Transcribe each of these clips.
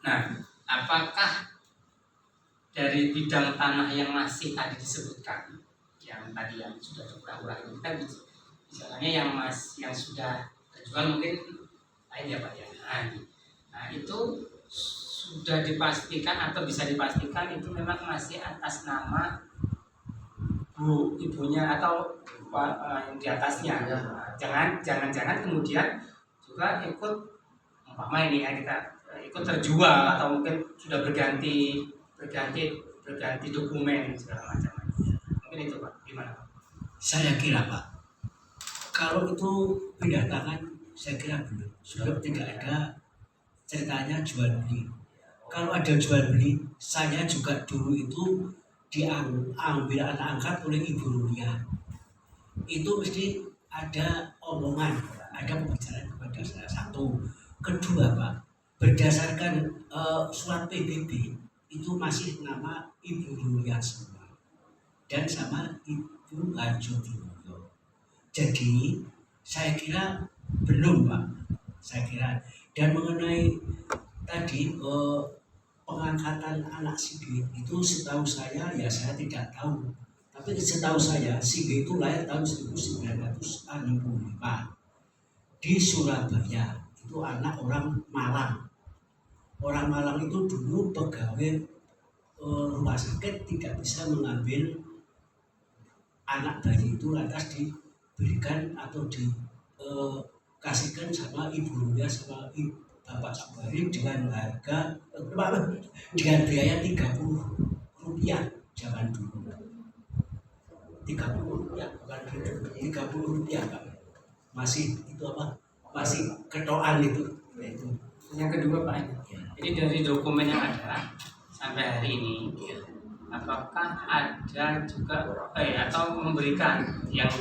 Nah, apakah dari bidang tanah yang masih tadi disebutkan, yang tadi yang sudah diulang-ulang itu kan misalnya yang sudah terjual mungkin lain ya Pak ya. Nah, itu sudah dipastikan atau bisa dipastikan itu memang masih atas nama ibunya atau yang di atasnya. Jangan kemudian juga ikut umpama ini ya kita ikut terjual atau mungkin sudah berganti dokumen segala macam. Mungkin itu Pak, gimana Pak? Saya kira Pak, kalau itu pindah tangan, saya kira belum. Sebab tidak ada ceritanya jual beli. Kalau ada jual beli, saya juga dulu itu diambil anak angkat oleh Ibu Rulia. Itu mesti ada omongan, ada pembicaraan kepada saya. Satu, kedua Pak, berdasarkan surat PBB itu masih nama Ibu Rulia semua dan sama Ibu Harjo Dinoyo. Jadi saya kira belum Pak, saya kira. Dan mengenai tadi pengangkatan anak Sige itu setahu saya ya saya tidak tahu. Tapi setahu saya Sige itu lahir tahun 1965 di Surabaya. Itu anak orang Malang. Orang Malang itu dulu pegawai rumah sakit tidak bisa mengambil anak bayi itu lantas diberikan atau dikasihkan sama Ibu Rulia sama Bapak Subari dengan harga dengan biaya 30 rupiah zaman dulu. 30 rupiah bukan 30 rupiah Pak. Masih itu apa? Masih ketoan itu. Yang kedua Pak, jadi dari dokumen yang ada sampai hari ini, apakah ada juga atau memberikan yang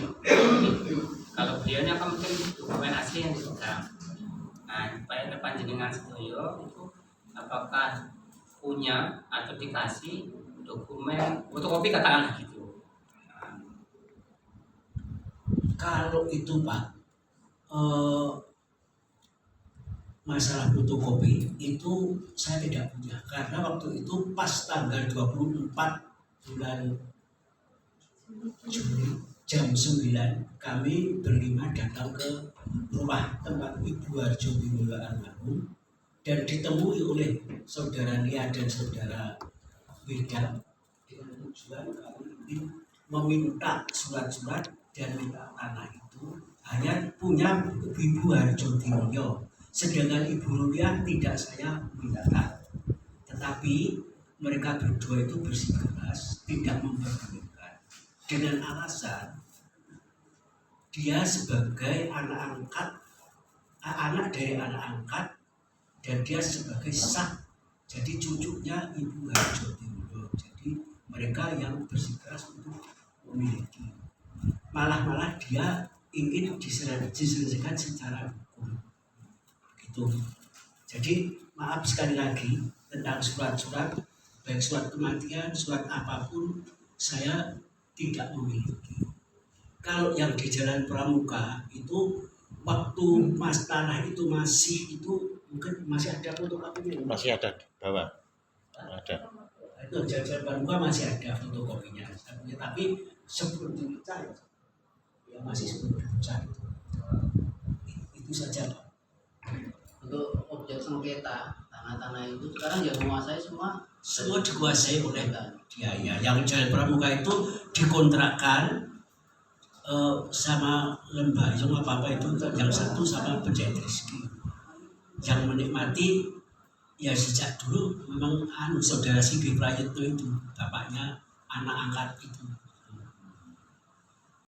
kalau beliaunya kan mungkin dokumen asli yang dipegang. Nah, Pak Panjenengan Sedoyo itu apakah punya atau dikasih dokumen fotokopi katakanlah gitu? Kalau itu Pak, masalah fotokopi itu saya tidak punya karena waktu itu pas tanggal 24 bulan Juli jam 9 kami berlima datang ke rumah tempat Ibu Harjo Dinoyo almarhum dan ditemui oleh saudara Lia dan saudara Wildan dengan tujuan kami ingin meminta surat-surat dan minta tanah itu hanya punya Ibu Harjo Dinoyo. Sedangkan Ibu Rulia tidak saya minta, tetapi mereka berdua itu bersikeras tidak memperdulikan dengan alasan dia sebagai anak dari anak angkat dan dia sebagai sah jadi cucunya Ibu Harjo Dinoyo. Jadi mereka yang bersikeras untuk memiliki, malah dia ingin diselesaikan secara hukum. Jadi maaf sekali lagi tentang surat-surat, baik surat kematian, surat apapun saya tidak memiliki. Kalau yang di Jalan Pramuka itu waktu mas tanah itu masih itu mungkin masih ada fotokopinya. Masih ada di bawah. Ada. Itu Jalan Pramuka masih ada fotokopinya. Tapi sebelum dipecah ya masih sebelum dipecah itu saja Pak. Untuk objek sengketa tanah-tanah itu sekarang yang menguasai semua dikuasai oleh dia ya. Yang Jalan Pramuka itu dikontrakkan sama Lembayung apa itu, yang satu sama Penjahit Rizky. Yang menikmati ya sejak dulu memang saudara Sige Prayitno itu bapaknya anak angkat itu.